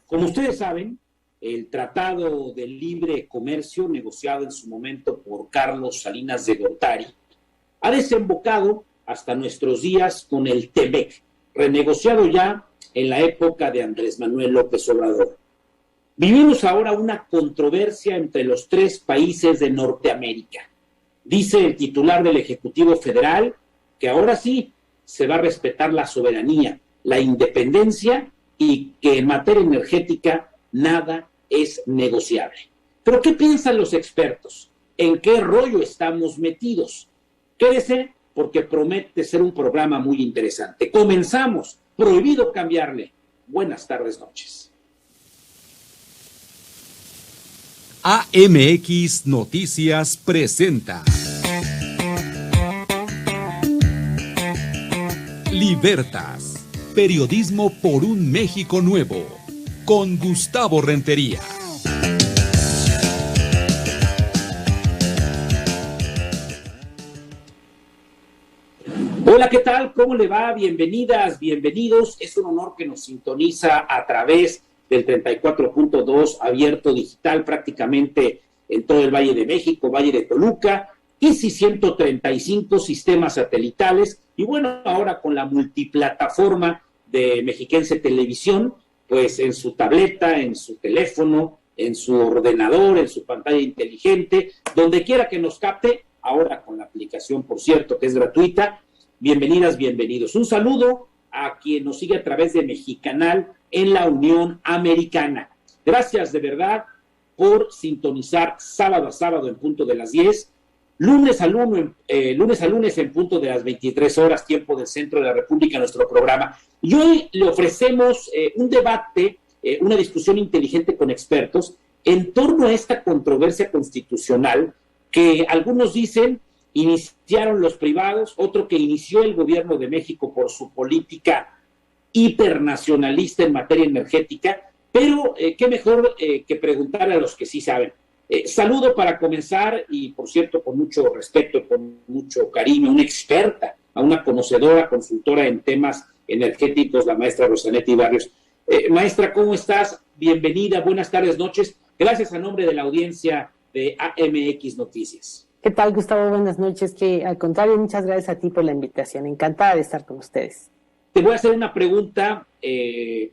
Como ustedes saben, el Tratado de Libre Comercio, negociado en su momento por Carlos Salinas de Gortari, ha desembocado hasta nuestros días con el TEMEC, renegociado ya en la época de Andrés Manuel López Obrador. Vivimos ahora una controversia entre los tres países de Norteamérica. Dice el titular del Ejecutivo Federal que ahora sí se va a respetar la soberanía, la independencia y que en materia energética nada es negociable. ¿Pero qué piensan los expertos? ¿En qué rollo estamos metidos? Quédese porque promete ser un programa muy interesante. Comenzamos. Prohibido cambiarle. Buenas tardes, noches. AMX Noticias presenta Libertas, periodismo por un México nuevo, con Gustavo Rentería. Hola, ¿qué tal? ¿Cómo le va? Bienvenidas, bienvenidos. Es un honor que nos sintoniza a través del 34.2 abierto digital prácticamente en todo el Valle de México, Valle de Toluca, y 135 sistemas satelitales. Y bueno, ahora con la multiplataforma de Mexiquense Televisión, pues en su tableta, en su teléfono, en su ordenador, en su pantalla inteligente, donde quiera que nos capte, ahora con la aplicación, por cierto, que es gratuita. Bienvenidas, bienvenidos. Un saludo a quien nos sigue a través de Mexicanal en la Unión Americana. Gracias de verdad por sintonizar sábado a sábado en punto de las 10, lunes a lunes en punto de las 23 horas, tiempo del centro de la República, nuestro programa. Y hoy le ofrecemos un debate, una discusión inteligente con expertos en torno a esta controversia constitucional que algunos dicen iniciaron los privados, otro que inició el gobierno de México por su política hipernacionalista en materia energética, pero qué mejor que preguntarle a los que sí saben. Saludo para comenzar y, por cierto, con mucho respeto, con mucho cariño, una experta, a una conocedora, consultora en temas energéticos, la maestra Rosanetti Barrios. Maestra, ¿cómo estás? Bienvenida, buenas tardes, noches. Gracias a nombre de la audiencia de AMX Noticias. ¿Qué tal, Gustavo? Buenas noches. Que al contrario, muchas gracias a ti por la invitación. Encantada de estar con ustedes. Te voy a hacer una pregunta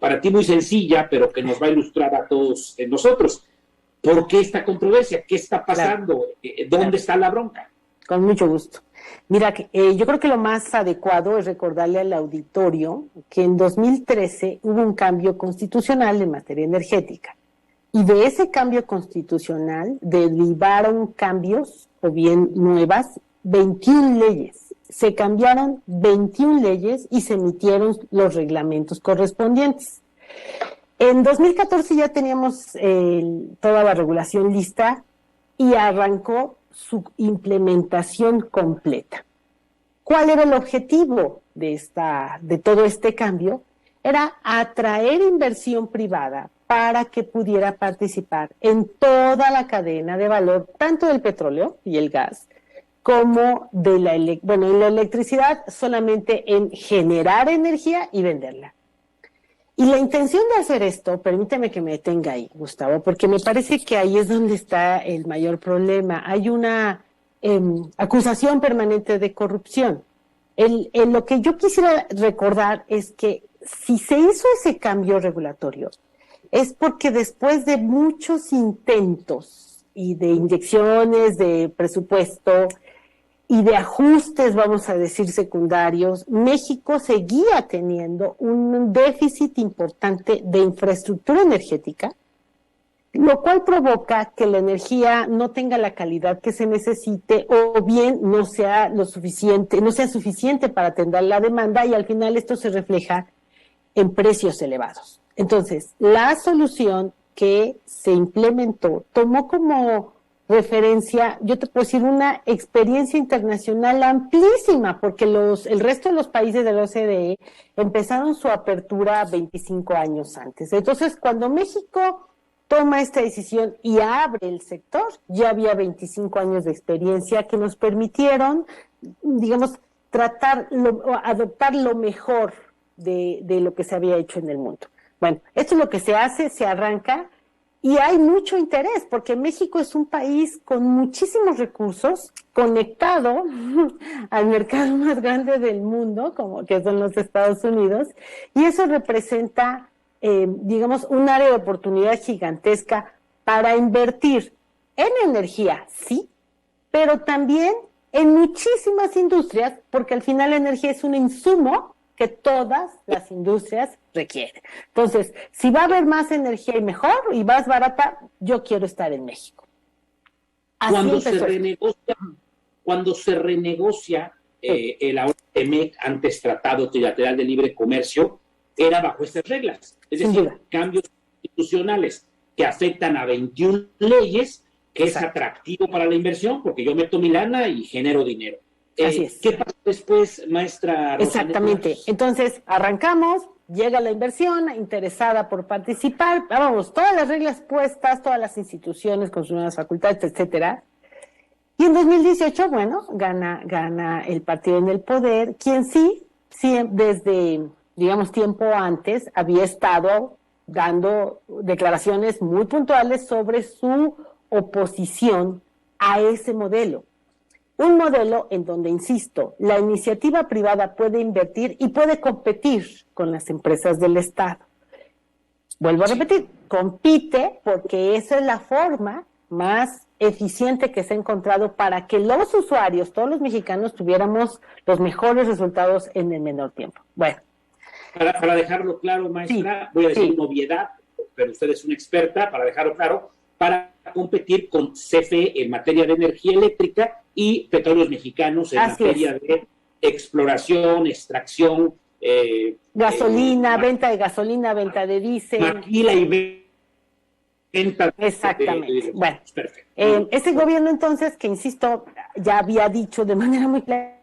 para ti muy sencilla, pero que nos va a ilustrar a todos nosotros. ¿Por qué esta controversia? ¿Qué está pasando? Claro. ¿Dónde está la bronca? Con mucho gusto. Mira, yo creo que lo más adecuado es recordarle al auditorio que en 2013 hubo un cambio constitucional en materia energética. Y de ese cambio constitucional derivaron cambios, o bien nuevas, 21 leyes. Se cambiaron 21 leyes y se emitieron los reglamentos correspondientes. En 2014 ya teníamos toda la regulación lista y arrancó su implementación completa. ¿Cuál era el objetivo de todo este cambio? Era atraer inversión privada para que pudiera participar en toda la cadena de valor, tanto del petróleo y el gas, como de en la electricidad, solamente en generar energía y venderla. Y la intención de hacer esto, permíteme que me detenga ahí, Gustavo, porque me parece que ahí es donde está el mayor problema. Hay una acusación permanente de corrupción. Lo que yo quisiera recordar es que si se hizo ese cambio regulatorio, es porque después de muchos intentos y de inyecciones de presupuesto y de ajustes, vamos a decir, secundarios, México seguía teniendo un déficit importante de infraestructura energética, lo cual provoca que la energía no tenga la calidad que se necesite o bien no sea suficiente para atender la demanda, y al final esto se refleja en precios elevados. Entonces, la solución que se implementó tomó como referencia, yo te puedo decir, una experiencia internacional amplísima, porque el resto de los países de la OCDE empezaron su apertura 25 años antes. Entonces, cuando México toma esta decisión y abre el sector, ya había 25 años de experiencia que nos permitieron, digamos, adoptar lo mejor de lo que se había hecho en el mundo. Bueno, esto es lo que se hace, se arranca, y hay mucho interés, porque México es un país con muchísimos recursos, conectado al mercado más grande del mundo, como que son los Estados Unidos, y eso representa, digamos, un área de oportunidad gigantesca para invertir en energía, sí, pero también en muchísimas industrias, porque al final la energía es un insumo que todas las industrias requieren. Entonces, si va a haber más energía y mejor y más barata, yo quiero estar en México. Así cuando se renegocia el ahora TEMEC, antes Tratado Trilateral de Libre Comercio, era bajo estas reglas. Es decir, cambios institucionales que afectan a 21 leyes, que es atractivo para la inversión, porque yo meto mi lana y genero dinero. Así es. ¿Qué pasa después, maestra Rosa? Exactamente. Entonces, arrancamos, llega la inversión, interesada por participar, vamos, todas las reglas puestas, todas las instituciones con sus nuevas facultades, etcétera. Y en 2018, bueno, gana el partido en el poder, quien sí, desde, digamos, tiempo antes, había estado dando declaraciones muy puntuales sobre su oposición a ese modelo. Un modelo en donde, insisto, la iniciativa privada puede invertir y puede competir con las empresas del Estado. Vuelvo a repetir, compite porque esa es la forma más eficiente que se ha encontrado para que los usuarios, todos los mexicanos, tuviéramos los mejores resultados en el menor tiempo. Bueno. Para dejarlo claro, maestra, voy a decir noviedad, pero usted es una experta, para dejarlo claro, para competir con CFE en materia de energía eléctrica y Petróleos Mexicanos en materia de exploración, extracción, gasolina, venta de gasolina, venta de diésel. Maquila y venta. Exactamente. Bueno, ese gobierno entonces, que insisto, ya había dicho de manera muy clara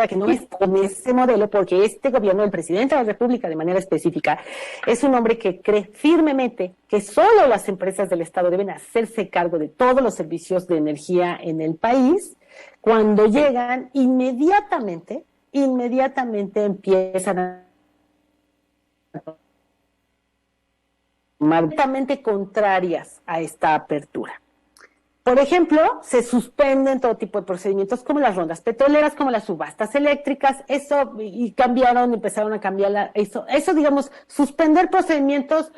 que no es con ese modelo, porque este gobierno, el presidente de la República de manera específica, es un hombre que cree firmemente que solo las empresas del Estado deben hacerse cargo de todos los servicios de energía en el país. Cuando llegan, inmediatamente empiezan a completamente contrarias a esta apertura. Por ejemplo, se suspenden todo tipo de procedimientos como las rondas petroleras, como las subastas eléctricas, empezaron a cambiar eso, digamos, suspender procedimientos,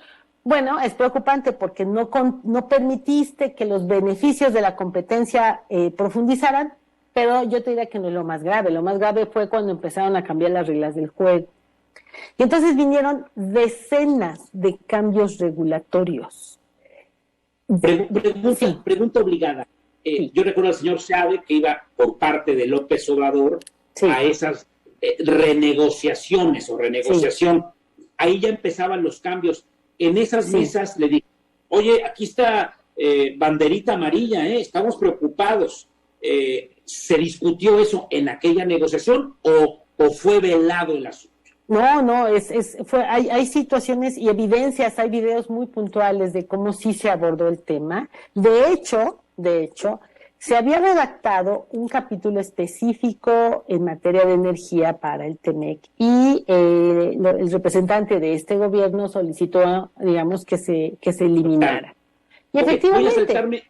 bueno, es preocupante porque no permitiste que los beneficios de la competencia profundizaran, pero yo te diría que no es lo más grave fue cuando empezaron a cambiar las reglas del juego. Y entonces vinieron decenas de cambios regulatorios. Pregunta obligada. Yo recuerdo al señor Chávez que iba por parte de López Obrador a esas renegociaciones o renegociación. Ahí ya empezaban los cambios. En esas mesas le dije, oye, aquí está banderita amarilla, estamos preocupados. ¿Se discutió eso en aquella negociación o fue velado el asunto? No, hay situaciones y evidencias, hay videos muy puntuales de cómo sí se abordó el tema. De hecho, se había redactado un capítulo específico en materia de energía para el TEMEC y el representante de este gobierno solicitó, digamos, que se eliminara. Y efectivamente...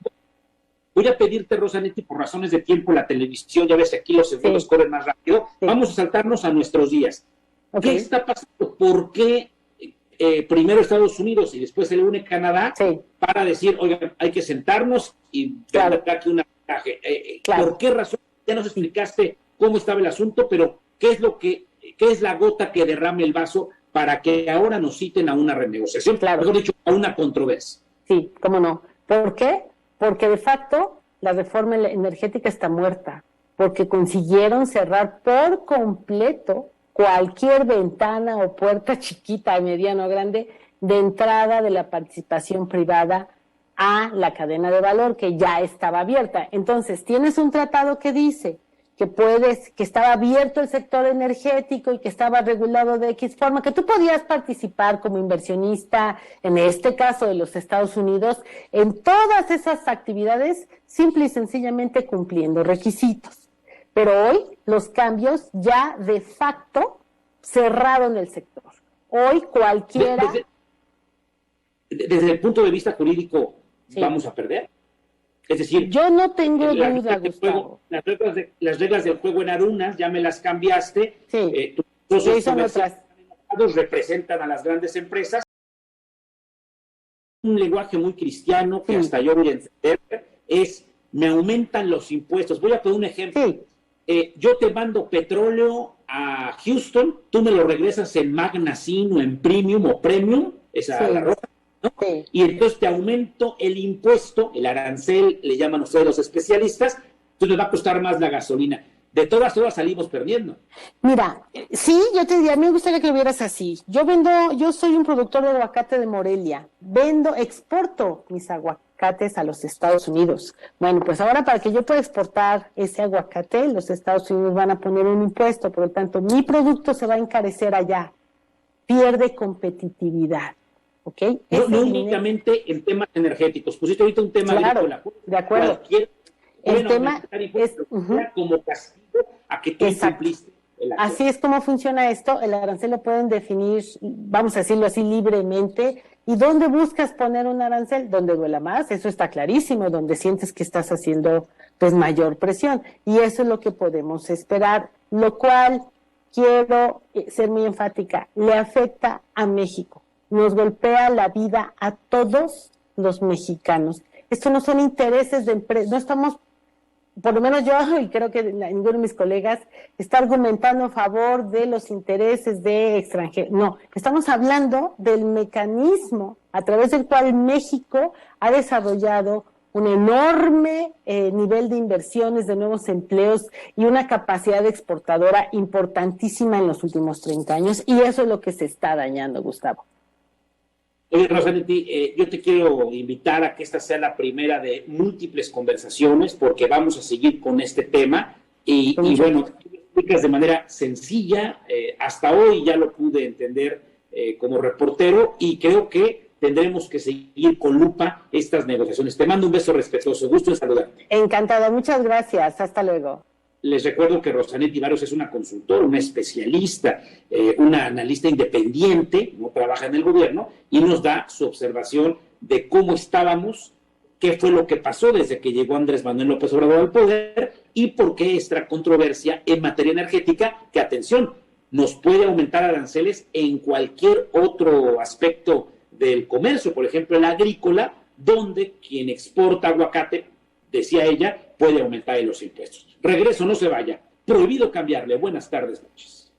Voy a pedirte, Rosanetti, por razones de tiempo, la televisión, ya ves que aquí los segundos corren más rápido. Vamos a saltarnos a nuestros días. ¿Qué está pasando? ¿Por qué primero Estados Unidos y después se le une Canadá para decir, oigan, hay que sentarnos y ver aquí un mensaje? ¿Por qué razón? Ya nos explicaste cómo estaba el asunto, pero ¿qué es la gota que derrame el vaso para que ahora nos citen a una renegociación? Mejor dicho, a una controversia. Sí, cómo no. ¿Por qué? Porque de facto la reforma energética está muerta, porque consiguieron cerrar por completo cualquier ventana o puerta chiquita, mediana o grande, de entrada de la participación privada a la cadena de valor que ya estaba abierta. Entonces, tienes un tratado que dice que estaba abierto el sector energético y que estaba regulado de X forma, que tú podías participar como inversionista, en este caso de los Estados Unidos, en todas esas actividades, simple y sencillamente cumpliendo requisitos. Pero hoy los cambios ya de facto cerrado en el sector. Hoy cualquiera... Desde el punto de vista jurídico, sí, ¿vamos a perder? Es decir, yo no tengo duda, Gustavo. Las reglas del juego eran unas, ya me las cambiaste. Sí, tus socios comerciales representan a las grandes empresas. Un lenguaje muy cristiano que hasta yo voy a entender es, me aumentan los impuestos. Voy a poner un ejemplo. Sí. Yo te mando petróleo a Houston, tú me lo regresas en Magnasin o en Premium o Premium, esa la roja, ¿no? Sí. Y entonces te aumento el impuesto, el arancel, le llaman ustedes los especialistas, entonces me va a costar más la gasolina. De todas salimos perdiendo. Mira, sí, yo te diría, me gustaría que lo vieras así. Yo soy un productor de aguacate de Morelia, exporto mis aguacates a los Estados Unidos. Bueno, pues ahora para que yo pueda exportar ese aguacate, los Estados Unidos van a poner un impuesto, por lo tanto, mi producto se va a encarecer allá. Pierde competitividad, ¿ok? No únicamente en temas energéticos, pusiste ahorita un tema agrícola. De acuerdo. El tema es como castigo a que tú cumpliste el acuerdo. Así es como funciona esto. El arancel lo pueden definir, vamos a decirlo así, libremente. ¿Y dónde buscas poner un arancel? Donde duela más, eso está clarísimo, donde sientes que estás haciendo pues mayor presión. Y eso es lo que podemos esperar, lo cual quiero ser muy enfática, le afecta a México, nos golpea la vida a todos los mexicanos. Esto no son intereses de empresas, no estamos, por lo menos yo, y creo que ninguno de mis colegas, está argumentando a favor de los intereses de extranjeros. No, estamos hablando del mecanismo a través del cual México ha desarrollado un enorme nivel de inversiones, de nuevos empleos y una capacidad exportadora importantísima en los últimos 30 años, y eso es lo que se está dañando, Gustavo. Oye, Rosanetti, yo te quiero invitar a que esta sea la primera de múltiples conversaciones, porque vamos a seguir con este tema y bueno, tú lo explicas de manera sencilla, hasta hoy ya lo pude entender como reportero y creo que tendremos que seguir con lupa estas negociaciones. Te mando un beso respetuoso, gusto en saludarte. Encantada, muchas gracias, hasta luego. Les recuerdo que Rosanetti Barrios es una consultora, una especialista, una analista independiente, no trabaja en el gobierno, y nos da su observación de cómo estábamos, qué fue lo que pasó desde que llegó Andrés Manuel López Obrador al poder y por qué esta controversia en materia energética, que atención, nos puede aumentar aranceles en cualquier otro aspecto del comercio, por ejemplo, el agrícola, donde quien exporta aguacate, decía ella, puede aumentar los impuestos. Regreso, no se vaya. Prohibido cambiarle. Buenas tardes, noches.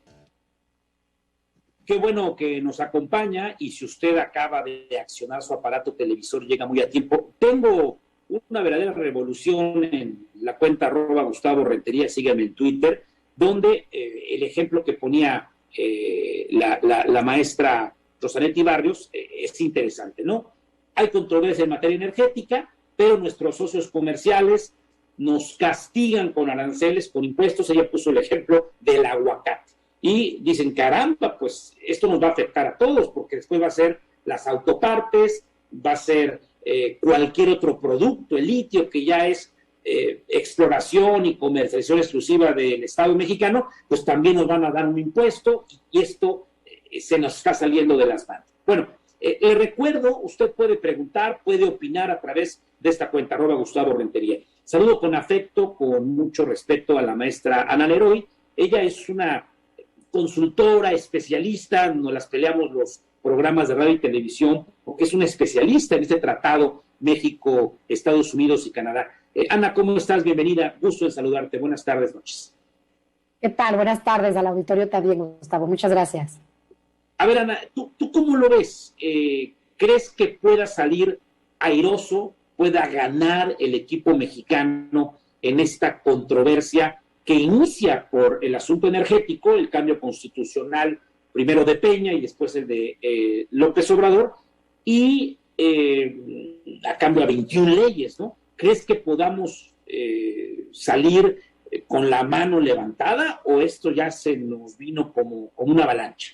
Qué bueno que nos acompaña y si usted acaba de accionar su aparato televisor, llega muy a tiempo. Tengo una verdadera revolución en la cuenta @Gustavo Rentería, sígame en Twitter, donde el ejemplo que ponía la maestra Rosanetti Barrios es interesante, ¿no? Hay controversia en materia energética, pero nuestros socios comerciales nos castigan con aranceles, con impuestos. Ella puso el ejemplo del aguacate. Y dicen, caramba, pues esto nos va a afectar a todos, porque después va a ser las autopartes, va a ser cualquier otro producto, el litio, que ya es exploración y comercialización exclusiva del Estado mexicano, pues también nos van a dar un impuesto y esto se nos está saliendo de las manos. Bueno, le recuerdo, usted puede preguntar, puede opinar a través de esta cuenta, @Gustavo Rentería. Saludo con afecto, con mucho respeto a la maestra Ana Leroy. Ella es una consultora, especialista, nos las peleamos los programas de radio y televisión, porque es una especialista en este tratado México, Estados Unidos y Canadá. Ana, ¿cómo estás? Bienvenida, gusto en saludarte. Buenas tardes, noches. ¿Qué tal? Buenas tardes al auditorio también, Gustavo. Muchas gracias. A ver, Ana, ¿tú cómo lo ves? ¿Crees que pueda salir airoso, pueda ganar el equipo mexicano en esta controversia que inicia por el asunto energético, el cambio constitucional, primero de Peña y después el de López Obrador, y a cambio a 21 leyes, ¿no? ¿Crees que podamos salir con la mano levantada o esto ya se nos vino como una avalancha?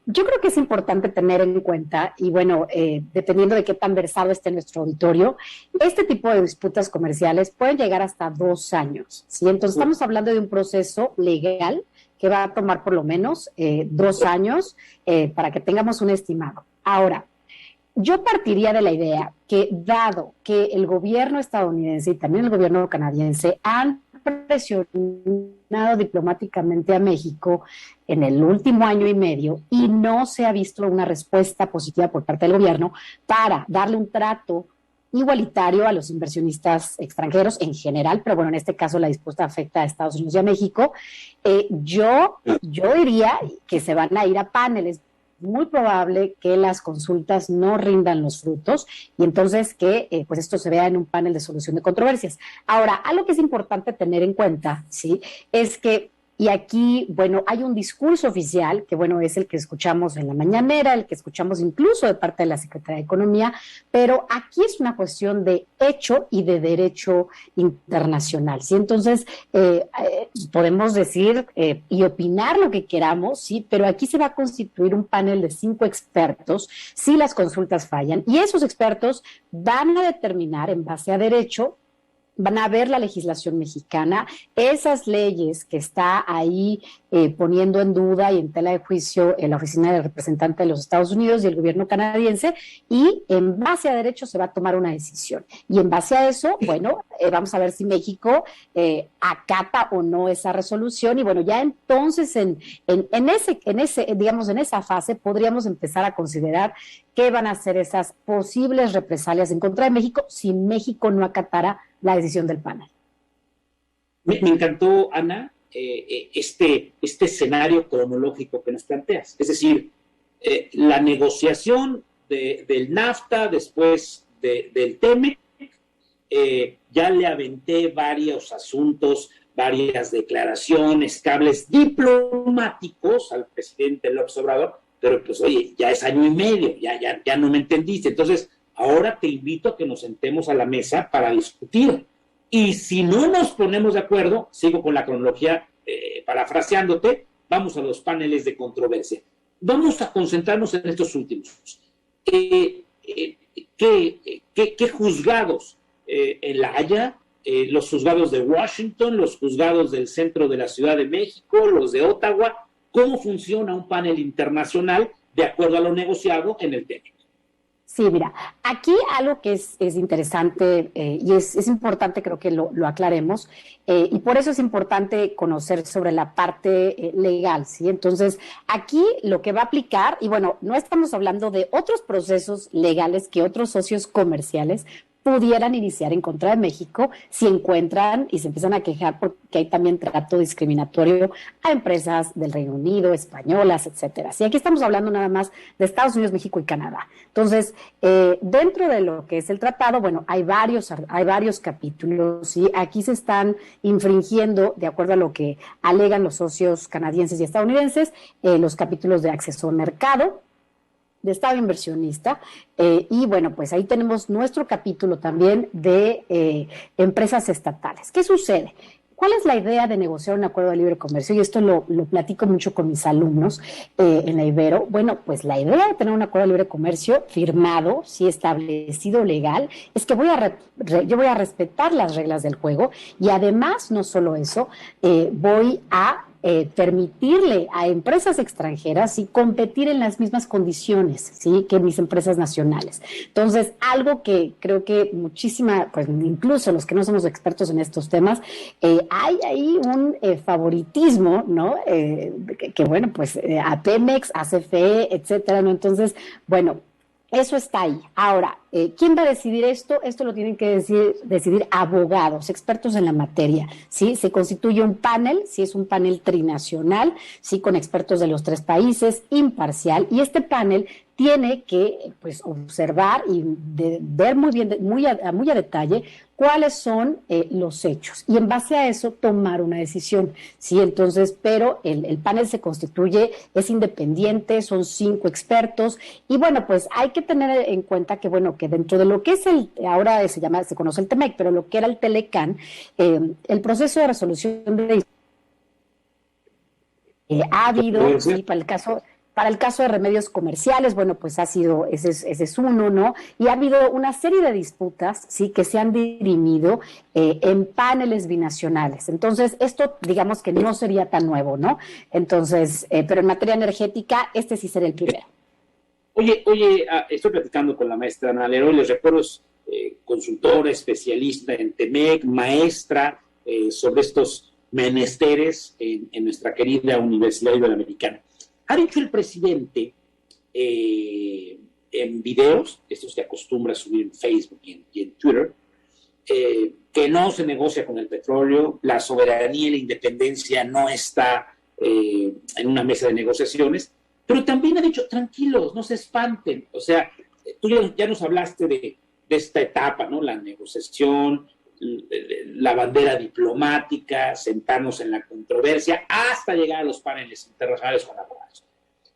Yo creo que es importante tener en cuenta, y bueno, dependiendo de qué tan versado esté nuestro auditorio, este tipo de disputas comerciales pueden llegar hasta 2 años, ¿sí? Entonces estamos hablando de un proceso legal que va a tomar por lo menos 2 años para que tengamos un estimado. Ahora, yo partiría de la idea que, dado que el gobierno estadounidense y también el gobierno canadiense han presionado diplomáticamente a México en el último año y medio y no se ha visto una respuesta positiva por parte del gobierno para darle un trato igualitario a los inversionistas extranjeros en general, pero bueno, en este caso la disputa afecta a Estados Unidos y a México, yo diría que se van a ir a paneles. Muy probable que las consultas no rindan los frutos y entonces que pues esto se vea en un panel de solución de controversias. Ahora, algo que es importante tener en cuenta, ¿sí? Es que, y aquí, bueno, hay un discurso oficial, que bueno, es el que escuchamos en la mañanera, el que escuchamos incluso de parte de la Secretaría de Economía, pero aquí es una cuestión de hecho y de derecho internacional, ¿sí? Entonces, podemos decir y opinar lo que queramos, ¿sí? Pero aquí se va a constituir un panel de 5 expertos si las consultas fallan, y esos expertos van a determinar en base a derecho, van a ver la legislación mexicana, esas leyes que está ahí poniendo en duda y en tela de juicio la Oficina del Representante de los Estados Unidos y el gobierno canadiense, y en base a derecho se va a tomar una decisión. Y en base a eso, bueno, vamos a ver si México acata o no esa resolución, y bueno, ya entonces en esa fase podríamos empezar a considerar qué van a ser esas posibles represalias en contra de México si México no acatara la decisión del panel. Me encantó, Ana, este escenario cronológico que nos planteas. Es decir, la negociación del NAFTA después del TEMEC, ya le aventé varios asuntos, varias declaraciones, cables diplomáticos al presidente López Obrador, pero pues oye, ya es año y medio, ya no me entendiste. Entonces, ahora te invito a que nos sentemos a la mesa para discutir. Y si no nos ponemos de acuerdo, sigo con la cronología parafraseándote, vamos a los paneles de controversia. Vamos a concentrarnos en estos últimos. ¿Qué juzgados en La Haya, los juzgados de Washington, los juzgados del centro de la Ciudad de México, los de Ottawa? ¿Cómo funciona un panel internacional de acuerdo a lo negociado en el TEMEC? Sí, mira, aquí algo que es interesante y es importante, creo que lo aclaremos, y por eso es importante conocer sobre la parte legal, ¿sí? Entonces, aquí lo que va a aplicar, y bueno, no estamos hablando de otros procesos legales que otros socios comerciales pudieran iniciar en contra de México si encuentran y se empiezan a quejar porque hay también trato discriminatorio a empresas del Reino Unido, españolas, etcétera. Sí, aquí estamos hablando nada más de Estados Unidos, México y Canadá. Entonces, dentro de lo que es el tratado, bueno, hay varios capítulos y aquí se están infringiendo, de acuerdo a lo que alegan los socios canadienses y estadounidenses, los capítulos de acceso al mercado, de Estado inversionista, y bueno, pues ahí tenemos nuestro capítulo también de empresas estatales. ¿Qué sucede? ¿Cuál es la idea de negociar un acuerdo de libre comercio? Y esto lo platico mucho con mis alumnos en la Ibero. Bueno, pues la idea de tener un acuerdo de libre comercio firmado, sí establecido legal, es que yo voy a respetar las reglas del juego, y además, no solo eso, voy a permitirle a empresas extranjeras ¿sí? competir en las mismas condiciones ¿sí? que mis empresas nacionales. Entonces, algo que creo que pues incluso los que no somos expertos en estos temas, hay ahí un favoritismo, ¿no? Que bueno, pues a Pemex, a CFE, etcétera, ¿no? Entonces, bueno, eso está ahí. Ahora, ¿quién va a decidir esto? Esto lo tienen que decidir abogados, expertos en la materia, ¿sí? Se constituye un panel, sí, es un panel trinacional, sí, con expertos de los 3 países, imparcial, y este panel tiene que, pues, observar y ver muy bien, muy a detalle cuáles son los hechos, y en base a eso tomar una decisión, ¿sí? Entonces, pero el panel se constituye, es independiente, son 5 expertos, y bueno, pues hay que tener en cuenta que, bueno, que dentro de lo que es ahora se conoce el TEMEC, pero lo que era el TELECAN, el proceso de resolución de ha habido, sí, para el caso Para el caso de remedios comerciales, bueno, pues ese es uno, ¿no? Y ha habido una serie de disputas, sí, que se han dirimido en paneles binacionales. Entonces, esto, digamos que no sería tan nuevo, ¿no? Entonces, pero en materia energética, este sí sería el primero. Oye, estoy platicando con la maestra Ana Leroy, les recuerdo, es consultora, especialista en TEMEC, maestra sobre estos menesteres en nuestra querida Universidad Iberoamericana. Ha dicho el presidente en videos, estos que acostumbra a subir en Facebook y en Twitter, que no se negocia con el petróleo, la soberanía y la independencia no está en una mesa de negociaciones, pero también ha dicho, tranquilos, no se espanten. O sea, tú ya nos hablaste de esta etapa, ¿no? La negociación, la bandera diplomática, sentarnos en la controversia, hasta llegar a los paneles internacionales con abogados.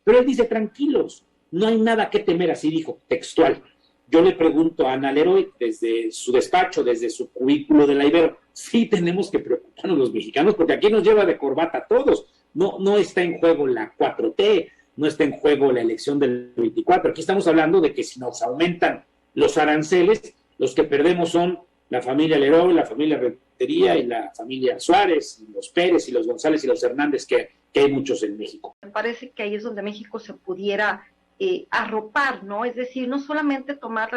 Pero él dice, tranquilos, no hay nada que temer, así dijo, textual. Yo le pregunto a Ana Leroy, desde su despacho, desde su cubículo de la Ibero, sí tenemos que preocuparnos los mexicanos, porque aquí nos lleva de corbata a todos. No está en juego la 4T, no está en juego la elección del 24. Aquí estamos hablando de que si nos aumentan los aranceles, los que perdemos son la familia Leroy, la familia Rentería y la familia Suárez, y los Pérez y los González y los Hernández, que hay muchos en México. Me parece que ahí es donde México se pudiera arropar, ¿no? Es decir, no solamente tomar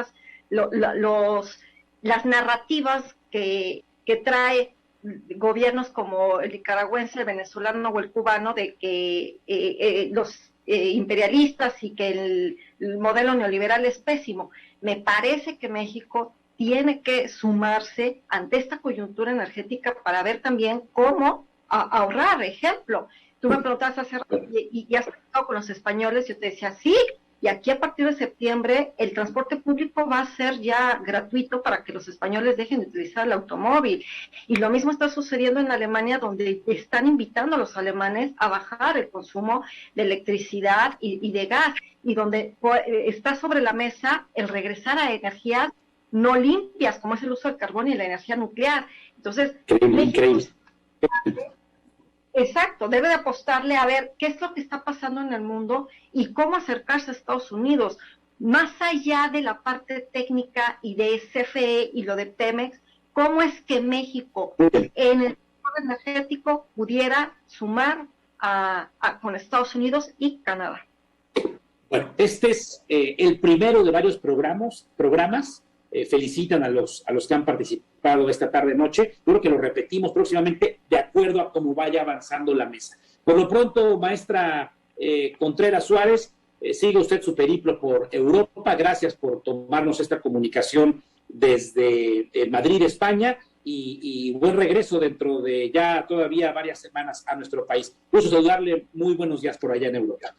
las narrativas que trae gobiernos como el nicaragüense, el venezolano o el cubano, de que los imperialistas y que el modelo neoliberal es pésimo. Me parece que México tiene que sumarse ante esta coyuntura energética para ver también cómo ahorrar. Ejemplo, tú me preguntabas hace rato y has estado con los españoles, yo te decía, sí, y aquí a partir de septiembre el transporte público va a ser ya gratuito para que los españoles dejen de utilizar el automóvil. Y lo mismo está sucediendo en Alemania, donde están invitando a los alemanes a bajar el consumo de electricidad y de gas, y donde está sobre la mesa el regresar a energías no limpias, como es el uso del carbón y la energía nuclear. Entonces, increíble. Exacto, debe de apostarle a ver qué es lo que está pasando en el mundo y cómo acercarse a Estados Unidos, más allá de la parte técnica y de CFE y lo de Pemex, cómo es que México en el sector energético pudiera sumar con Estados Unidos y Canadá. Bueno, este es el primero de varios programas. Felicitan a los que han participado esta tarde-noche. Yo creo que lo repetimos próximamente de acuerdo a cómo vaya avanzando la mesa. Por lo pronto, maestra Contreras Suárez, sigue usted su periplo por Europa. Gracias por tomarnos esta comunicación desde Madrid, España, y buen regreso dentro de ya todavía varias semanas a nuestro país. Gusto saludarle, muy buenos días por allá en Europa.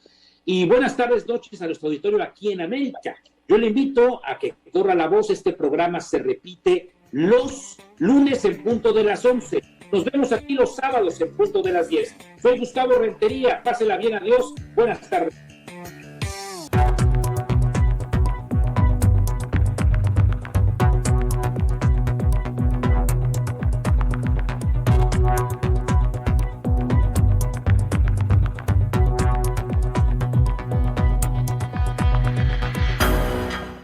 Y buenas tardes, noches a nuestro auditorio aquí en América. Yo le invito a que corra la voz. Este programa se repite los lunes en punto de las 11. Nos vemos aquí los sábados en punto de las 10. Soy Gustavo Rentería. Pásela bien, adiós. Buenas tardes.